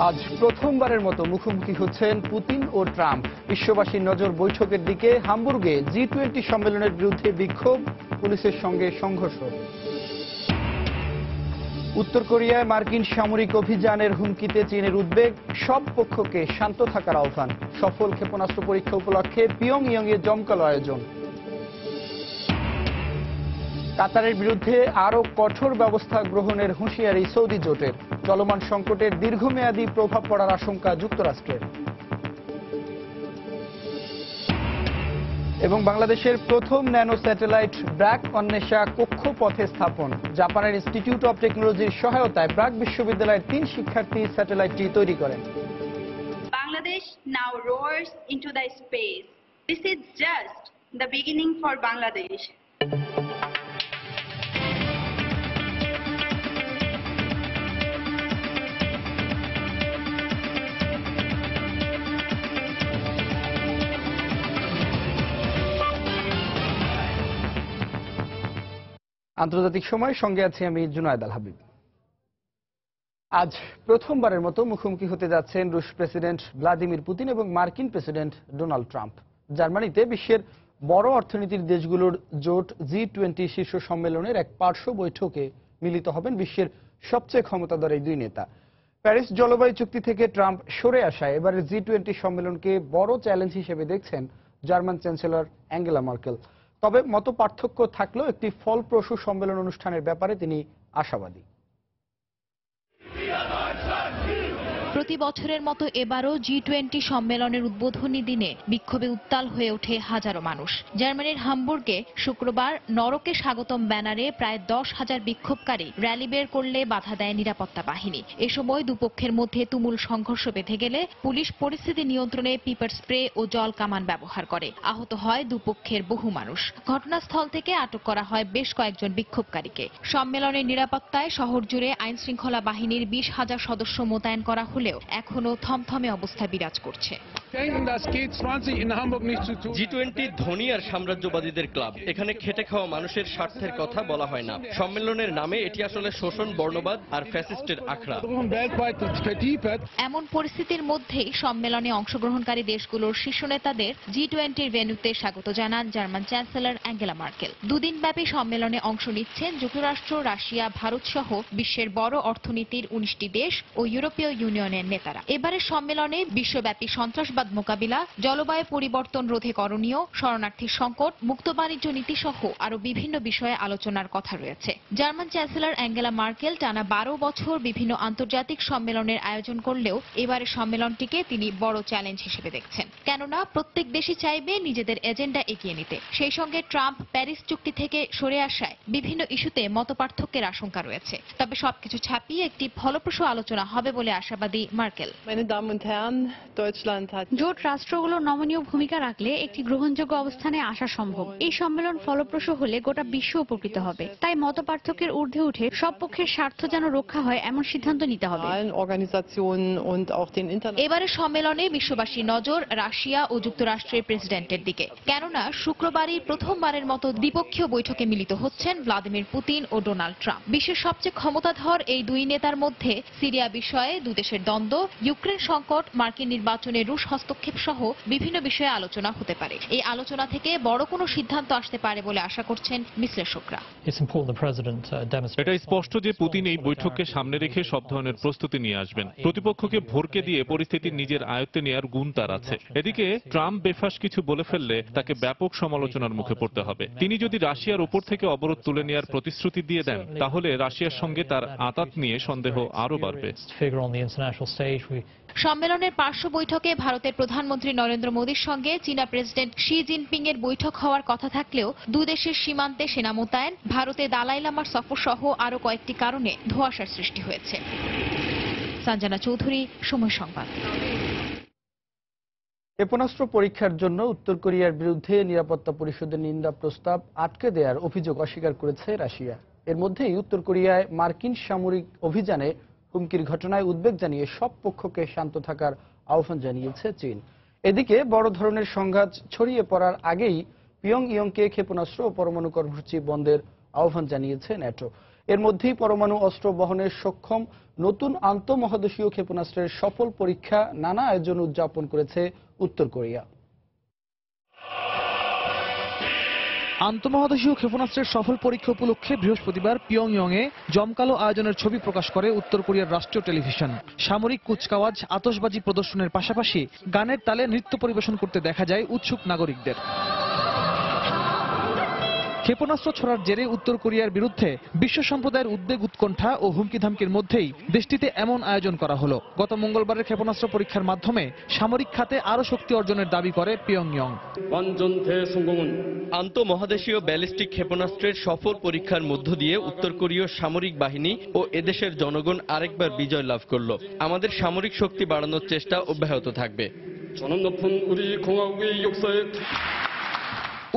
আজ প্রথমবারের মতো মুখোমুখি হচ্ছেন পুতিন ও ট্রাম্প। বিশ্ববাসীর নজর বৈঠকের দিকে। হামবুর্গে জি-20 সম্মেলনের বিরুদ্ধে বিক্ষোভ, পুলিশের সঙ্গে সংঘর্ষ। উত্তর কোরিয়ায় মার্কিন সামরিক অভিযানের হুমকিতে চীনের উদ্বেগ, সব পক্ষকে শান্ত থাকার আহ্বান। সফল ক্ষেপণাস্ত্র পরীক্ষা উপলক্ষে পিয়ংইয়ংয়ে জমকালো আয়োজন। কাতারের বিরুদ্ধে আরও কঠোর ব্যবস্থা গ্রহণের হুঁশিয়ারি সৌদি জোটের। চলমান সংকটের দীর্ঘমেয়াদী প্রভাব পড়ার আশঙ্কা যুক্তরাষ্ট্রের। এবং বাংলাদেশের প্রথম ন্যানো স্যাটেলাইট ব্র্যাক অন্বেষা কক্ষপথে স্থাপন। জাপানের ইনস্টিটিউট অব টেকনোলজির সহায়তায় ব্র্যাক বিশ্ববিদ্যালয়ের 3 শিক্ষার্থী স্যাটেলাইটটি তৈরি করেন। Bangladesh now roars into the space. This is just the beginning for Bangladesh. আন্তর্জাতিক সময়, সঙ্গে আছি আমি জুনায়েদ আল হাবিব। আজ প্রথমবারের মতো মুখোমুখি হতে যাচ্ছেন রুশ প্রেসিডেন্ট ভ্লাদিমির পুতিন এবং মার্কিন প্রেসিডেন্ট ডোনাল্ড ট্রাম্প। জার্মানিতে বিশ্বের বড় অর্থনীতির দেশগুলোর জোট জি-20 শীর্ষ সম্মেলনের এক পার্শ্ব বৈঠকে মিলিত হবেন বিশ্বের সবচেয়ে ক্ষমতাধর এই দুই নেতা। প্যারিস জলবায়ু চুক্তি থেকে ট্রাম্প সরে আসায় এবারের জি-20 সম্মেলনকে বড় চ্যালেঞ্জ হিসেবে দেখছেন জার্মান চ্যান্সেলর অ্যাঙ্গেলা মার্কেল। তবে মত পার্থক্য থাকলেও একটি ফলপ্রসূ সম্মেলন অনুষ্ঠানের ব্যাপারে তিনি আশাবাদী। প্রতি বছরের মতো এবারও জি-20 সম্মেলনের উদ্বোধনী দিনে বিক্ষোভে উত্তাল হয়ে ওঠে হাজারো মানুষ। জার্মানির হামবুর্গে শুক্রবার নরকে স্বাগতম ব্যানারে প্রায় 10,000 বিক্ষোভকারী র্যালি বের করলে বাধা দেয় নিরাপত্তা বাহিনী। এ সময় দুপক্ষের মধ্যে তুমুল সংঘর্ষ বেঁধে গেলে পুলিশ পরিস্থিতি নিয়ন্ত্রণে পিপার স্প্রে ও জল কামান ব্যবহার করে। আহত হয় দুপক্ষের বহু মানুষ। ঘটনাস্থল থেকে আটক করা হয় বেশ কয়েকজন বিক্ষোভকারীকে। সম্মেলনের নিরাপত্তায় শহর জুড়ে আইন শৃঙ্খলা বাহিনীর 20,000 সদস্য মোতায়েন করা হলেও এখনো থমথমে অবস্থা বিরাজ করছে। জি-20 ধনী আর সাম্রাজ্যবাদীদের ক্লাব। এখানে খেটে খাওয়া মানুষের স্বার্থের কথা বলা হয় না। সম্মেলনের নামে এটি আসলে শোষণ, বর্ণবাদ আর ফ্যাসিস্টের আখড়া। এমন পরিস্থিতির মধ্যেই সম্মেলনে অংশগ্রহণকারী দেশগুলোর শীর্ষ নেতাদের জি-20 ভেন্যুতে স্বাগত জানান জার্মান চ্যান্সেলর অ্যাঙ্গেলা মার্কেল। দুদিনব্যাপী সম্মেলনে অংশ নিচ্ছেন যুক্তরাষ্ট্র, রাশিয়া, ভারত সহ বিশ্বের বড় অর্থনীতির 19টি দেশ ও ইউরোপীয় ইউনিয়নের নেতারা। এবারের সম্মেলনে বিশ্বব্যাপী সন্ত্রাসবাদ মোকাবিলা, জলবায়ু পরিবর্তন রোধে করণীয়, শরণার্থী সংকট, মুক্ত বাণিজ্য নীতি সহ আরো বিভিন্ন বিষয়ে আলোচনার কথা রয়েছে। জার্মান চ্যান্সেলর অ্যাঙ্গেলা মার্কেল টানা 12 বছর বিভিন্ন আন্তর্জাতিক সম্মেলনের আয়োজন করলেও এবারের সম্মেলনটিকে তিনি বড় চ্যালেঞ্জ হিসেবে দেখছেন। কেননা প্রত্যেক দেশই চাইবে নিজেদের এজেন্ডা এগিয়ে নিতে। সেই সঙ্গে ট্রাম্প প্যারিস চুক্তি থেকে সরে আসায় বিভিন্ন ইস্যুতে মতপার্থক্যের আশঙ্কা রয়েছে। তবে সবকিছু ছাপিয়ে একটি ফলপ্রসূ আলোচনা হবে বলে আশাবাদী মার্কেল। জোট রাষ্ট্রগুলো নমনীয় ভূমিকা রাখলে একটি গ্রহণযোগ্য অবস্থানে আসা সম্ভব। এই সম্মেলন ফলপ্রসূ হলে গোটা বিশ্ব উপকৃত হবে। তাই মতপার্থক্যের ঊর্ধ্বে উঠে সব পক্ষের স্বার্থ যেন রক্ষা হয় এমন সিদ্ধান্ত নিতে হবে। এবারে সম্মেলনে বিশ্ববাসীর নজর রাশিয়া ও যুক্তরাষ্ট্রের প্রেসিডেন্টের দিকে। কেননা শুক্রবারই প্রথমবারের মতো দ্বিপক্ষীয় বৈঠকে মিলিত হচ্ছেন ভ্লাদিমির পুতিন ও ডোনাল্ড ট্রাম্প। বিশ্বের সবচেয়ে ক্ষমতাধর এই দুই নেতার মধ্যে সিরিয়া বিষয়ে দুদেশের দ্বন্দ্ব, ইউক্রেন সংকট, মার্কিন নির্বাচনে রুশ হস্তক্ষেপ সহ বিভিন্ন বিষয়ে আলোচনা হতে পারে। এই আলোচনা থেকে বড় কোনো সিদ্ধান্ত আসতে পারে বলে আশা করছেন বিশ্লেষকরা। এটা স্পষ্ট যে পুতিন এই বৈঠককে সামনে রেখে সব ধরনের প্রস্তুতি নিয়ে আসবেন। প্রতিপক্ষকে ভরকে দিয়ে পরিস্থিতি নিজের আয়ত্তে নেওয়ার গুণ তার আছে। এদিকে ট্রাম্প বেফাস কিছু বলে ফেললে তাকে ব্যাপক সমালোচনার মুখে পড়তে হবে। তিনি যদি রাশিয়ার উপর থেকে অবরোধ তুলে নেওয়ার প্রতিশ্রুতি দিয়ে দেন, তাহলে রাশিয়ার সঙ্গে তার আঁতাত নিয়ে সন্দেহ আরও বাড়বে। সম্মেলনের পার্শ্ব বৈঠকে ভারতের প্রধানমন্ত্রী নরেন্দ্র মোদীর সঙ্গে চীনা প্রেসিডেন্ট শি জিনপিং এর বৈঠক হওয়ার কথা থাকলেও দুদেশের সীমান্তে সেনা মোতায়েন, ভারতে দালাই লামার সফর সহ আরো কয়েকটি কারণে ধোঁয়াশার সৃষ্টি হয়েছে। সঞ্জনা চৌধুরী, সময় সংবাদ। ক্ষেপণাস্ত্র পরীক্ষার জন্য উত্তর কোরিয়ার বিরুদ্ধে নিরাপত্তা পরিষদের নিন্দা প্রস্তাব আটকে দেওয়ার অভিযোগ অস্বীকার করেছে রাশিয়া। এর মধ্যেই উত্তর কোরিয়ায় মার্কিন সামরিক অভিযানে হুমকির ঘটনায় উদ্বেগ জানিয়ে সব পক্ষকে শান্ত থাকার আহ্বান জানিয়েছে চীন। এদিকে বড় ধরনের সংঘাত ছড়িয়ে পড়ার আগেই পিয়ংইয়ংকে ক্ষেপণাস্ত্র ও পরমাণু কর্মসূচি বন্ধের আহ্বান জানিয়েছে ন্যাটো। এর মধ্যেই পরমাণু অস্ত্র বহনের সক্ষম নতুন আন্তঃমহাদেশীয় ক্ষেপণাস্ত্রের সফল পরীক্ষা নানা আয়োজন উদযাপন করেছে উত্তর কোরিয়া। আন্তঃমহাদেশীয় ক্ষেপণাস্ত্রের সফল পরীক্ষা উপলক্ষে বৃহস্পতিবার পিয়ংইয়ংয়ে জমকালো আয়োজনের ছবি প্রকাশ করে উত্তর কোরিয়ার রাষ্ট্রীয় টেলিভিশন। সামরিক কুচকাওয়াজ, আতশবাজি প্রদর্শনের পাশাপাশি গানের তালে নৃত্য পরিবেশন করতে দেখা যায় উৎসুক নাগরিকদের। ক্ষেপণাস্ত্র ছোড়ার জেরে উত্তর কোরিয়ার বিরুদ্ধে বিশ্ব সম্প্রদায়ের উদ্বেগ, উৎকণ্ঠা ও হুমকি ধামকির মধ্যেই দেশটিতে এমন আয়োজন করা হলো। গত মঙ্গলবারের ক্ষেপণাস্ত্র পরীক্ষার মাধ্যমে সামরিক খাতে আরও শক্তি অর্জনের দাবি করে পিয়ংইয়ং। আন্তঃমহাদেশীয় ব্যালিস্টিক ক্ষেপণাস্ত্রের সফল পরীক্ষার মধ্য দিয়ে উত্তর কোরীয় সামরিক বাহিনী ও এদেশের জনগণ আরেকবার বিজয় লাভ করল। আমাদের সামরিক শক্তি বাড়ানোর চেষ্টা অব্যাহত থাকবে।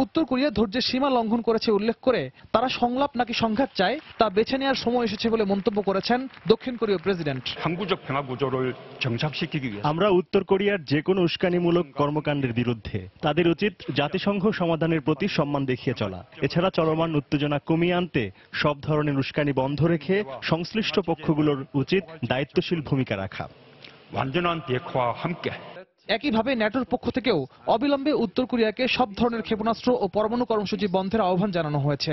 উত্তর কোরিয়া ধৈর্যের সীমা লঙ্ঘন করেছে উল্লেখ করে তারা সংলাপ নাকি সংঘাত চায় তা বেছে নেওয়ার সময় এসেছে বলে মন্তব্য করেছেন দক্ষিণ কোরীয় প্রেসিডেন্ট। আমরা উত্তর কোরিয়ার যে কোনো উস্কানিমূলক কর্মকাণ্ডের বিরুদ্ধে। তাদের উচিত জাতিসংঘ সমাধানের প্রতি সম্মান দেখিয়ে চলা। এছাড়া চলমান উত্তেজনা কমিয়ে আনতে সব ধরনের উস্কানি বন্ধ রেখে সংশ্লিষ্ট পক্ষগুলোর উচিত দায়িত্বশীল ভূমিকা রাখা। একইভাবে ন্যাটোর পক্ষ থেকেও অবিলম্বে উত্তর কোরিয়াকে সব ধরনের ক্ষেপণাস্ত্র ও পরমাণু কর্মসূচি বন্ধের আহ্বান জানানো হয়েছে।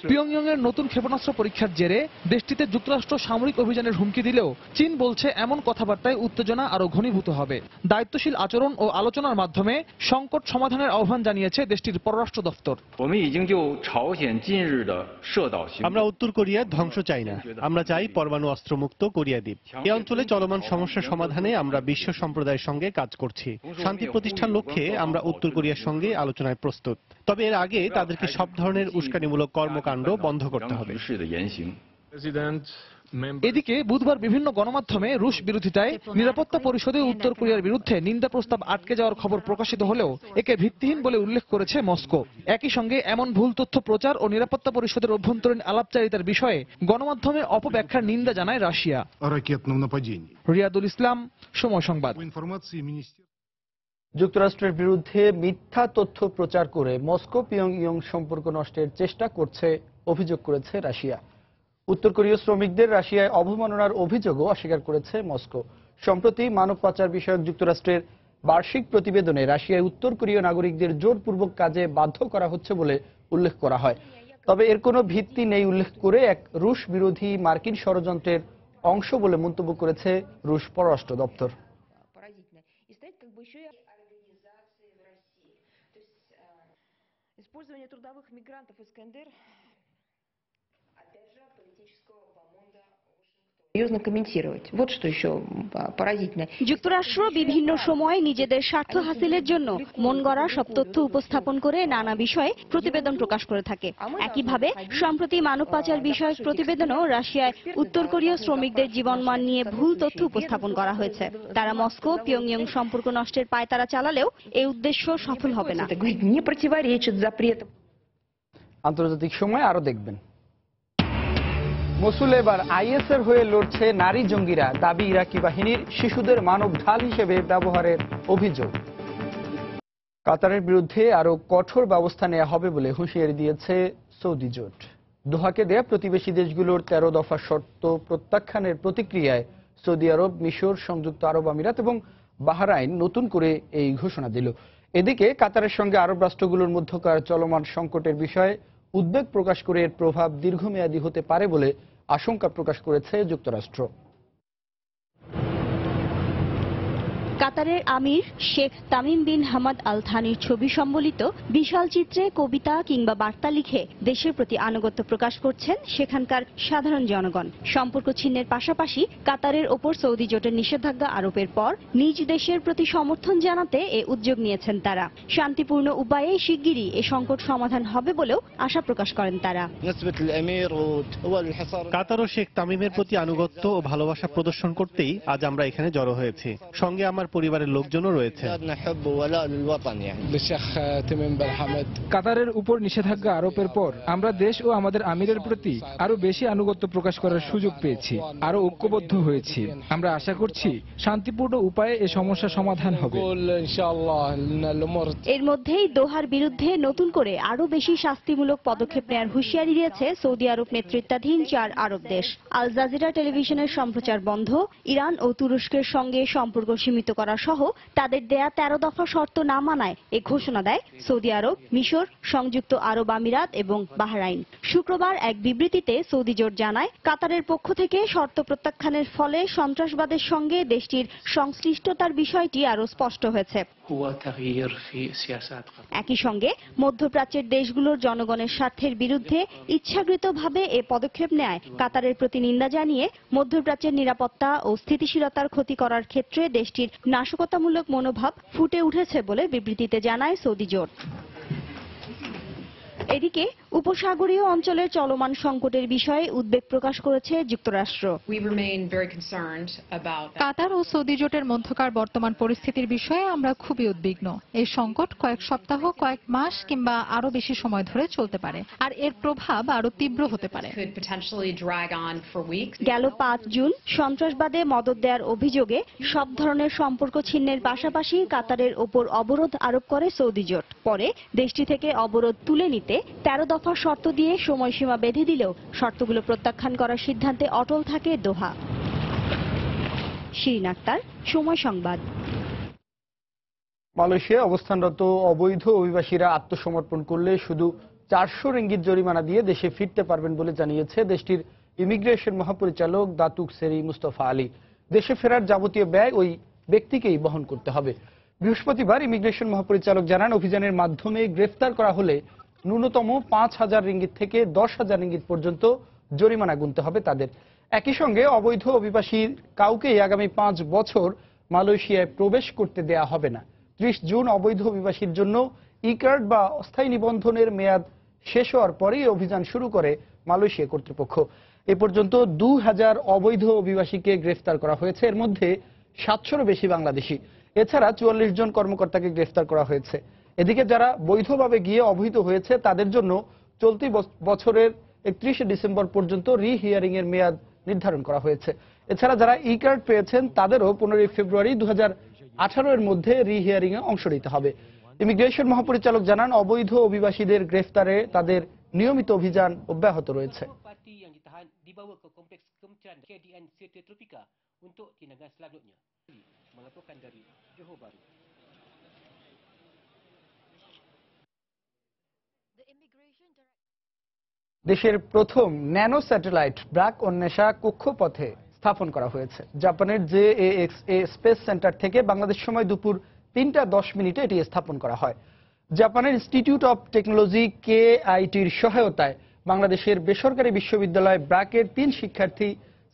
পিয়ংইয়ং এর নতুন ক্ষেপণাস্ত্র পরীক্ষার জেরে দেশটিতে যুক্তরাষ্ট্র সামরিক অভিযানের হুমকি দিলেও চীন বলছে এমন কথাবার্তায় উত্তেজনা আরো ঘনীভূত হবে। দায়িত্বশীল আচরণ ও আলোচনার মাধ্যমে সংকট সমাধানের আহ্বান জানিয়েছে দেশটির পররাষ্ট্র দপ্তর। আমরা উত্তর কোরিয়ার ধ্বংস চাই না, আমরা চাই পরমাণু অস্ত্রমুক্ত কোরিয়া দ্বীপ। এই অঞ্চলে চলমান সমস্যা সমাধানে আমরা বিশ্ব সম্প্রদায়ের সঙ্গে কাজ করছি। শান্তি প্রতিষ্ঠার লক্ষ্যে আমরা উত্তর কোরিয়ার সঙ্গে আলোচনায় প্রস্তুত। তবে এর আগে তাদেরকে সব ধরনের উস্কানিমূলক কর্মকাণ্ড বন্ধ করতে হবে। এদিকে বুধবার বিভিন্ন গণমাধ্যমে রুশ বিরোধিতায় নিরাপত্তা পরিষদে উত্তর কোরিয়ার বিরুদ্ধে নিন্দা প্রস্তাব আটকে যাওয়ার খবর প্রকাশিত হলেও একে ভিত্তিহীন বলে উল্লেখ করেছে মস্কো। একই সঙ্গে এমন ভুল তথ্য প্রচার ও নিরাপত্তা পরিষদের অভ্যন্তরীণ আলাপচারিতার বিষয়ে গণমাধ্যমে অপব্যাখ্যার নিন্দা জানায় রাশিয়া। রিয়াদুল ইসলাম, সময় সংবাদ। যুক্তরাষ্ট্রের বিরুদ্ধে মিথ্যা তথ্য প্রচার করে মস্কো পিয়ংইয়ং সম্পর্ক নষ্টের চেষ্টা করছে অভিযোগ করেছে রাশিয়া। উত্তর কোরীয় শ্রমিকদের রাশিয়ায় অবমাননার অভিযোগও অস্বীকার করেছে মস্কো। সম্প্রতি মানব পাচার বিষয়ক যুক্তরাষ্ট্রের বার্ষিক প্রতিবেদনে রাশিয়ায় উত্তর কোরীয় নাগরিকদের জোরপূর্বক কাজে বাধ্য করা হচ্ছে বলে উল্লেখ করা হয়। তবে এর কোনো ভিত্তি নেই উল্লেখ করে এক রুশ বিরোধী মার্কিন ষড়যন্ত্রের অংশ বলে মন্তব্য করেছে রুশ পররাষ্ট্র দপ্তর। যুক্তরাষ্ট্র বিভিন্ন সময় নিজেদের স্বার্থ হাসিলের জন্য মন গড়া সব তথ্য উপস্থাপন করে নানা বিষয়ে প্রতিবেদন প্রকাশ করে থাকে। একইভাবে সম্প্রতি মানব পাচার বিষয়ক প্রতিবেদনও রাশিয়ায় উত্তর কোরীয় শ্রমিকদের জীবনমান নিয়ে ভুল তথ্য উপস্থাপন করা হয়েছে। তারা মস্কো পিয়ংইয়ং সম্পর্ক নষ্টের পায়তারা চালালেও এই উদ্দেশ্য সফল হবে না। আন্তর্জাতিক সময় আরো দেখবেন। মসুলে এবার আইএসের হয়ে লড়ছে নারী জঙ্গিরা, দাবি ইরাকি বাহিনীর শিশুদের মানব ঢাল হিসেবে ব্যবহারের অভিযোগ। কাতারের বিরুদ্ধে আরো কঠোর ব্যবস্থা নেওয়া হবে বলে হুঁশিয়ারি দিয়েছে সৌদি জোট। দোহাকে দেয়া প্রতিবেশী দেশগুলোর 13 দফা শর্ত প্রত্যাখ্যানের প্রতিক্রিয়ায় সৌদি আরব, মিশর, সংযুক্ত আরব আমিরাত এবং বাহরাইন নতুন করে এই ঘোষণা দিল। এদিকে কাতারের সঙ্গে আরব রাষ্ট্রগুলোর মধ্যকার চলমান সংকটের বিষয়ে উদ্বেগ প্রকাশ করে এর প্রভাব দীর্ঘমেয়াদী হতে পারে বলে আশঙ্কা প্রকাশ করেছে যুক্তরাষ্ট্র। কাতারের আমির Sheikh Tamim bin Hamad Al থানির ছবি সম্বলিত বিশাল চিত্রে কবিতা কিংবা বার্তা লিখে দেশের প্রতি আনুগত্য প্রকাশ করছেন সেখানকার সাধারণ জনগণ। সম্পর্ক ছিন্নের পাশাপাশি কাতারের ওপর সৌদি জোটের নিষেধাজ্ঞা আরোপের পর নিজ দেশের প্রতি সমর্থন জানাতে এ উদ্যোগ নিয়েছেন তারা। শান্তিপূর্ণ উপায়ে শিগগিরই এ সংকট সমাধান হবে বলেও আশা প্রকাশ করেন তারা। কাতার ও শেখ তামিমের প্রতি আনুগত্য ও ভালোবাসা প্রদর্শন করতেই আজ আমরা এখানে জড়ো হয়েছি। সঙ্গে আমার পরিবার পরিবারের লোকজনও রয়েছে। কাতারের উপর নিষেধাজ্ঞা আরোপের পর আমরা দেশ ও আমাদের আমিরের প্রতি আরো বেশি আনুগত্য প্রকাশ করার সুযোগ পেয়েছি, আরো ঐক্যবদ্ধ হয়েছি। আমরা আশা করছি শান্তিপূর্ণ উপায়ে এ সমস্যা সমাধান হবে। এর মধ্যেই দোহার বিরুদ্ধে নতুন করে আরো বেশি শাস্তিমূলক পদক্ষেপ নেওয়ার হুঁশিয়ারি দিয়েছে সৌদি আরব নেতৃত্বাধীন 4 আরব দেশ। আল জাজিরা টেলিভিশনের সম্প্রচার বন্ধ, ইরান ও তুরস্কের সঙ্গে সম্পর্ক সীমিত করা সহ তাদের দেয়া 13 দফা শর্ত না মানায় এ ঘোষণা দেয় সৌদি আরব, মিশর, সংযুক্ত আরব আমিরাত এবং বাহরাইন। শুক্রবার এক বিবৃতিতে সৌদি জোট জানায়, কাতারের পক্ষ থেকে শর্ত প্রত্যাখ্যানের ফলে সন্ত্রাসবাদের সঙ্গে দেশটির সংশ্লিষ্টতার বিষয়টি আরো স্পষ্ট হয়েছে। একই সঙ্গে মধ্যপ্রাচ্যের দেশগুলোর জনগণের স্বার্থের বিরুদ্ধে ইচ্ছাকৃতভাবে এ পদক্ষেপ নেয় কাতারের প্রতি নিন্দা জানিয়ে মধ্যপ্রাচ্যের নিরাপত্তা ও স্থিতিশীলতার ক্ষতি করার ক্ষেত্রে দেশটির নাশকতামূলক মনোভাব ফুটে উঠেছে বলে বিবৃতিতে জানায় সৌদি জোট। এদিকে উপসাগরীয় অঞ্চলের চলমান সংকটের বিষয়ে উদ্বেগ প্রকাশ করেছে যুক্তরাষ্ট্র। কাতার ও সৌদি জোটের মধ্যকার বর্তমান পরিস্থিতির বিষয়ে আমরা খুবই উদ্বিগ্ন। এই সংকট কয়েক সপ্তাহ, কয়েক মাস কিংবা আরো বেশি সময় ধরে চলতে পারে, আর এর প্রভাব আরো তীব্র হতে পারে। গেল 5 জুন সন্ত্রাসবাদে মদদ দেওয়ার অভিযোগে সব ধরনের সম্পর্ক ছিন্নের পাশাপাশি কাতারের ওপর অবরোধ আরোপ করে সৌদি জোট। পরে দেশটি থেকে অবরোধ তুলে নিতে 13 দফা শর্ত দিয়ে সময়সীমা বেঁধে দিলেও শর্তগুলো প্রত্যাখ্যান করার সিদ্ধান্তে অটল থাকে দোহা। শিরিন আক্তার, সময় সংবাদ। মালয়েশিয়ায় অবস্থানরত অবৈধ অভিবাসীরা আত্মসমর্পণ করলে শুধু 400 রিঙ্গিত জরিমানা দিয়ে দেশে ফিরতে পারবেন বলে জানিয়েছে দেশটির ইমিগ্রেশন মহাপরিচালক দাতুক সেরি মুস্তফা আলী। দেশে ফেরার যাবতীয় ব্যয় ওই ব্যক্তিকেই বহন করতে হবে। বৃহস্পতিবার ইমিগ্রেশন মহাপরিচালক জানান, অভিযানের মাধ্যমে গ্রেফতার করা হলে ন্যূনতম 5,000 রিঙ্গিত থেকে 10,000 রিঙ্গিত পর্যন্ত জরিমানা গুনতে হবে তাদের। একই সঙ্গে অবৈধ অভিবাসী কাউকেই আগামী 5 বছর মালয়েশিয়ায় প্রবেশ করতে দেয়া হবে না। 30 জুন অবৈধ অভিবাসীর জন্য ই-কার্ড বা অস্থায়ী নিবন্ধনের মেয়াদ শেষ হওয়ার পরেই অভিযান শুরু করে মালয়েশিয়া কর্তৃপক্ষ। এ পর্যন্ত 2000 অবৈধ অভিবাসীকে গ্রেফতার করা হয়েছে, এর মধ্যে 700-ও বেশি বাংলাদেশি। এছাড়া 44 জন কর্মকর্তাকে গ্রেফতার করা হয়েছে। এদিকে যারা বৈধভাবে গিয়ে অবহিত হয়েছে তাদের জন্য চলতি বছরের 31শে ডিসেম্বর পর্যন্ত রি-হিয়ারিং এর মেয়াদ নির্ধারণ করা হয়েছে। এছাড়া যারা ই-কার্ড পেয়েছেন তাদেরও 15 ফেব্রুয়ারি 2018 এর মধ্যে রি-হিয়ারিং এ অংশ নিতে হবে। ইমিগ্রেশন মহাপরিচালক জানান, অবৈধ অভিবাসীদের গ্রেফতারে তাদের নিয়মিত অভিযান অব্যাহত রয়েছে। দেশের প্রথম ন্যানো স্যাটেলাইট ব্র্যাক অন্বেষা কক্ষপথে স্থাপন করা হয়েছে। জাপানের JAXA স্পেস সেন্টার থেকে বাংলাদেশ সময় দুপুর 3:10 এটি স্থাপন করা হয়। জাপানের ইনস্টিটিউট অব টেকনোলজি KITর সহায়তায় বাংলাদেশের বেসরকারি বিশ্ববিদ্যালয় ব্র্যাকের 3 শিক্ষার্থী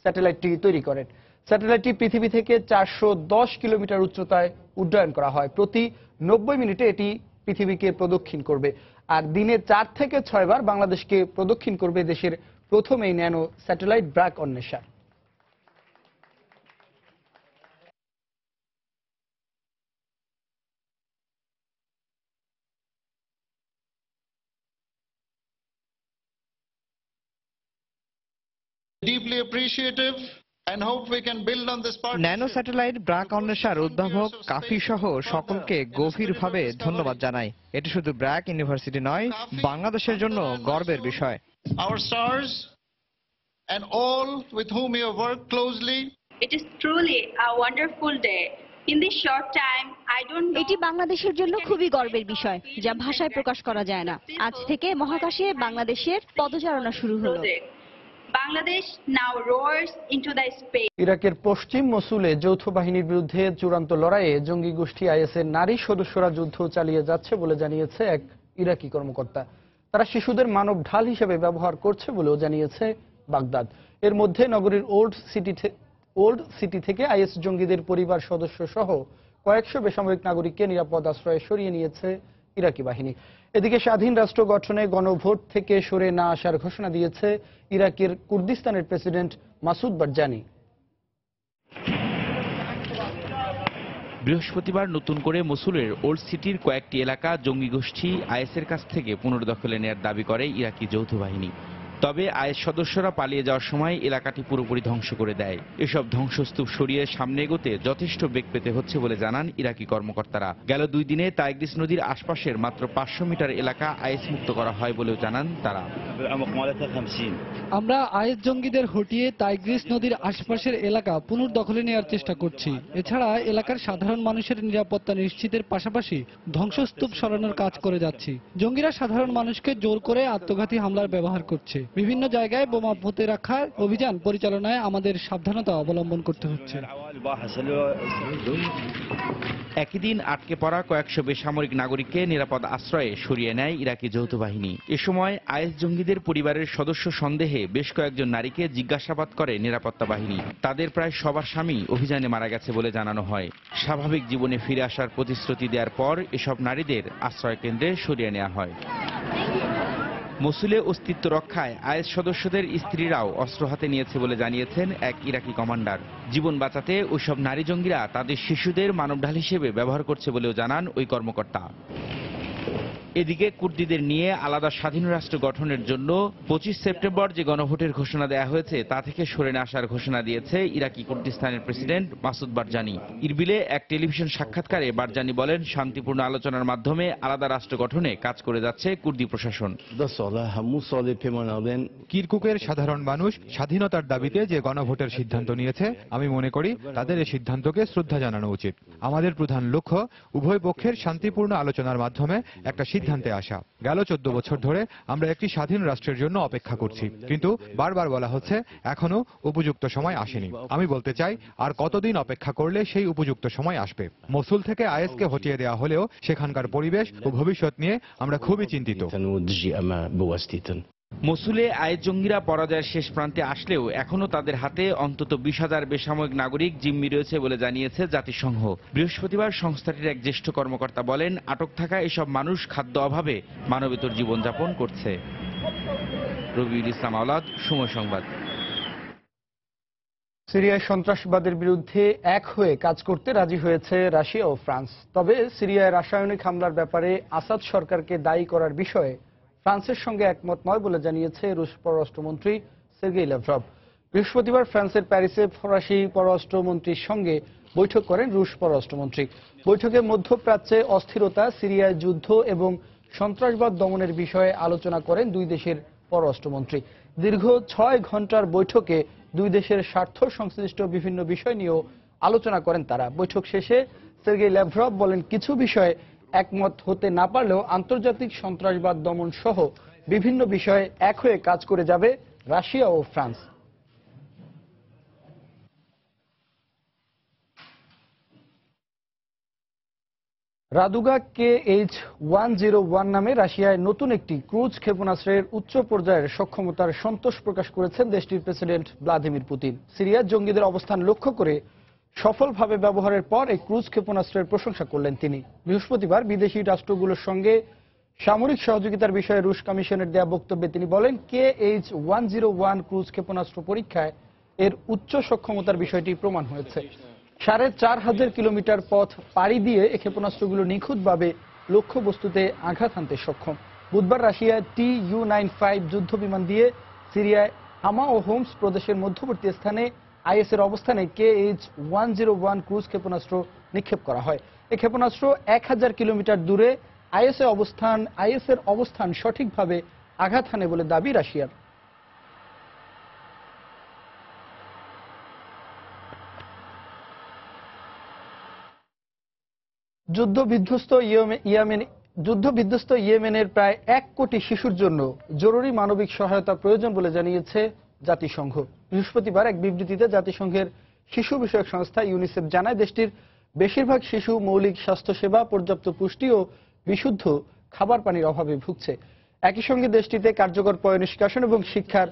স্যাটেলাইটটি তৈরি করেন। স্যাটেলাইটটি পৃথিবী থেকে 410 কিলোমিটার উচ্চতায় উড্ডয়ন করা হয়। প্রতি 90 মিনিটে এটি পৃথিবীকে প্রদক্ষিণ করবে, আর দিনে 4 থেকে 6 বার বাংলাদেশকে প্রদক্ষিণ করবে দেশের প্রথম এই nano satellite BRAC Anwesha. Deeply appreciative and hope we can build on this part. Nano satellite BRAC অন্বেষার উদ্ভাবক কাফি সহ সকলকে গভীরভাবে ধন্যবাদ জানাই। এটি শুধু ব্র্যাক ইউনিভার্সিটি নয়, বাংলাদেশের জন্য গর্বের বিষয়। Our stars and all with whom we have worked closely. It is truly a wonderful day. In this short time, I don't know. এটি বাংলাদেশের জন্য খুবই গর্বের বিষয়, যা ভাষায় প্রকাশ করা যায় না। আজ থেকে মহাকাশে বাংলাদেশের পদচারণা শুরু হলো। Bangladesh now roars into the space. ইরাকের পশ্চিম মসুলে যৌথ বাহিনীর বিরুদ্ধে চূড়ান্ত লড়াইয়ে জঙ্গি গোষ্ঠী আইএসের নারী সদস্যরা যুদ্ধ চালিয়ে যাচ্ছে বলে জানিয়েছে এক ইরাকি কর্মকর্তা। তারা শিশুদের মানব ঢাল হিসেবে ব্যবহার করছে বলেও জানিয়েছে বাগদাদ। এর মধ্যে নগরীর ওল্ড সিটি থেকে আইএস জঙ্গিদের পরিবার সদস্য সহ কয়েকশো বেসামরিক নাগরিককে নিরাপদ আশ্রয়ে সরিয়ে নিয়েছে ইরাকি বাহিনী। এদিকে স্বাধীন রাষ্ট্র গঠনে গণভোট থেকে সরে না আসার ঘোষণা দিয়েছে ইরাকের কুর্দিস্তানের প্রেসিডেন্ট মাসুদ বারজানি। বৃহস্পতিবার নতুন করে মসুলের ওল্ড সিটির কয়েকটি এলাকা জঙ্গি গোষ্ঠী আইএসের কাছ থেকে পুনর্দখলে নেয়ার দাবি করে ইরাকি যৌথ বাহিনী। তবে আইএস সদস্যরা পালিয়ে যাওয়ার সময় এলাকাটি পুরোপুরি ধ্বংস করে দেয়। এসব ধ্বংসস্তূপ সরিয়ে সামনে এগোতে যথেষ্ট বেগ পেতে হচ্ছে বলে জানান ইরাকি কর্মকর্তারা। গেল 2 দিনে তাইগ্রিস নদীর আশপাশের মাত্র 500 মিটার এলাকা আইএস মুক্ত করা হয় বলেও জানান তারা। আমরা আইএস জঙ্গিদের হটিয়ে তাইগ্রিস নদীর আশপাশের এলাকা পুনর্দখলে নেওয়ার চেষ্টা করছি। এছাড়া এলাকার সাধারণ মানুষের নিরাপত্তা নিশ্চিতের পাশাপাশি ধ্বংসস্তূপ সরানোর কাজ করে যাচ্ছি। জঙ্গিরা সাধারণ মানুষকে জোর করে আত্মঘাতী হামলার ব্যবহার করছে। বিভিন্ন জায়গায় বোমা পুঁতে রাখার অভিযান পরিচালনায় আমাদের সাবধানতা অবলম্বন করতে হচ্ছে। একই দিন আটকে পড়া কয়েকশো বেসামরিক নাগরিককে নিরাপদ আশ্রয়ে সরিয়ে নেয় ইরাকি যৌথ বাহিনী। এ সময় আইএস জঙ্গিদের পরিবারের সদস্য সন্দেহে বেশ কয়েকজন নারীকে জিজ্ঞাসাবাদ করে নিরাপত্তা বাহিনী। তাদের প্রায় সবার স্বামী অভিযানে মারা গেছে বলে জানানো হয়। স্বাভাবিক জীবনে ফিরে আসার প্রতিশ্রুতি দেওয়ার পর এসব নারীদের আশ্রয় কেন্দ্রে সরিয়ে নেওয়া হয়। মসুলে অস্তিত্ব রক্ষায় আইএস সদস্যদের স্ত্রীরাও অস্ত্র হাতে নিয়েছে বলে জানিয়েছেন এক ইরাকি কমান্ডার। জীবন বাঁচাতে ওইসব নারী জঙ্গিরা তাদের শিশুদের মানবঢাল হিসেবে ব্যবহার করছে বলেও জানান ওই কর্মকর্তা। এদিকে কুর্দিদের নিয়ে আলাদা স্বাধীন রাষ্ট্র গঠনের জন্য 25 সেপ্টেম্বর যে গণভোটের ঘোষণা দেওয়া হয়েছে তা থেকে সরে আসার ঘোষণা দিয়েছে ইরাকি কুর্দিস্তানের প্রেসিডেন্ট মাসুদ বারজানি। ইরবিলে এক টেলিভিশন সাক্ষাৎকারে বারজানি বলেন, শান্তিপূর্ণ আলোচনার মাধ্যমে আলাদা রাষ্ট্র গঠনে কাজ করে যাচ্ছে কুর্দি প্রশাসন। কিরকুকের সাধারণ মানুষ স্বাধীনতার দাবিতে যে গণভোটের সিদ্ধান্ত নিয়েছে, আমি মনে করি তাদের এই সিদ্ধান্তকে শ্রদ্ধা জানানো উচিত। আমাদের প্রধান লক্ষ্য উভয় পক্ষের শান্তিপূর্ণ আলোচনার মাধ্যমে একটা সিদ্ধান্তে আসা। গেল 14 বছর ধরে আমরা একটি স্বাধীন রাষ্ট্রের জন্য অপেক্ষা করছি, কিন্তু বারবার বলা হচ্ছে এখনো উপযুক্ত সময় আসেনি। আমি বলতে চাই, আর কতদিন অপেক্ষা করলে সেই উপযুক্ত সময় আসবে। মসুল থেকে আইএসকে হটিয়ে দেওয়া হলেও সেখানকার পরিবেশ ও ভবিষ্যৎ নিয়ে আমরা খুবই চিন্তিত। মসুলে আইএস জঙ্গিরা পরাজয়ের শেষ প্রান্তে আসলেও এখনো তাদের হাতে অন্তত 20,000 বেসামরিক নাগরিক জিম্মি রয়েছে বলে জানিয়েছে জাতিসংঘ। বৃহস্পতিবার সংস্থাটির এক জ্যেষ্ঠ কর্মকর্তা বলেন, আটক থাকা এসব মানুষ খাদ্য অভাবে মানবেতর জীবনযাপন করছে। রবিউল ইসলাম আওলাদ, সময় সংবাদ। সিরিয়ায় সন্ত্রাসবাদের বিরুদ্ধে এক হয়ে কাজ করতে রাজি হয়েছে রাশিয়া ও ফ্রান্স। তবে সিরিয়ায় রাসায়নিক হামলার ব্যাপারে আসাদ সরকারকে দায়ী করার বিষয়ে ফ্রান্সের সঙ্গে একমত নয় বলে জানিয়েছে রুশ পররাষ্ট্রমন্ত্রী সের্গেই ল্যাভরভ। বৃহস্পতিবার ফ্রান্সের প্যারিসে ফরাসি পররাষ্ট্রমন্ত্রীর সঙ্গে বৈঠক করেন রুশ পররাষ্ট্রমন্ত্রী। বৈঠকে মধ্যপ্রাচ্যে অস্থিরতা, সিরিয়ায় যুদ্ধ এবং সন্ত্রাসবাদ দমনের বিষয়ে আলোচনা করেন দুই দেশের পররাষ্ট্রমন্ত্রী। দীর্ঘ 6 ঘন্টার বৈঠকে দুই দেশের স্বার্থ সংশ্লিষ্ট বিভিন্ন বিষয় নিয়েও আলোচনা করেন তারা। বৈঠক শেষে সের্গেই ল্যাভরভ বলেন, কিছু বিষয়ে একমত হতে না পারলেও আন্তর্জাতিক সন্ত্রাসবাদ দমন সহ বিভিন্ন বিষয়ে এক হয়ে কাজ করে যাবে রাশিয়া ও ফ্রান্স। রাদুগা KH-101 নামে রাশিয়ায় নতুন একটি ক্রুজ ক্ষেপণাস্ত্রের উচ্চ পর্যায়ের সক্ষমতার সন্তোষ প্রকাশ করেছেন দেশটির প্রেসিডেন্ট ভ্লাদিমির পুতিন। সিরিয়ার জঙ্গিদের অবস্থান লক্ষ্য করে সফলভাবে ব্যবহারের পর এই ক্রুজ ক্ষেপণাস্ত্রের প্রশংসা করলেন তিনি। বৃহস্পতিবার বিদেশি রাষ্ট্রগুলোর সঙ্গে সামরিক সহযোগিতার বিষয়ে রুশ কমিশনের দেয়া বক্তব্যে তিনি বলেন, KH-101 ক্রুজ ক্ষেপণাস্ত্র পরীক্ষায় এর উচ্চ সক্ষমতার বিষয়টি প্রমাণ হয়েছে। 4,500 কিলোমিটার পথ পাড়ি দিয়ে এই ক্ষেপণাস্ত্রগুলো নিখুঁতভাবে লক্ষ্যবস্তুতে আঘাত হানতে সক্ষম। বুধবার রাশিয়ায় Tu-95 যুদ্ধ বিমান দিয়ে সিরিয়ায় হামা ও হোমস প্রদেশের মধ্যবর্তী স্থানে আইএসের অবস্থানে KH-101 ক্রুজ ক্ষেপণাস্ত্র নিক্ষেপ করা হয়। এই ক্ষেপণাস্ত্র 1000 কিলোমিটার দূরে আইএসের অবস্থান সঠিকভাবে আঘাত হানে বলে দাবি রাশিয়ার। যুদ্ধবিধ্বস্ত ইয়েমেনের প্রায় 1 কোটি শিশুর জন্য জরুরি মানবিক সহায়তা প্রয়োজন বলে জানিয়েছে জাতিসংঘ। বৃহস্পতিবার এক বিবৃতিতে জাতিসংঘের শিশু বিষয়ক সংস্থা ইউনিসেফ জানায়, দেশটির বেশিরভাগ শিশু মৌলিক স্বাস্থ্যসেবা, পর্যাপ্ত পুষ্টি ও বিশুদ্ধ খাবার পানির অভাবে ভুগছে। একই সঙ্গে দেশটিতে কার্যকর পয়ঃনিষ্কাশন এবং শিক্ষার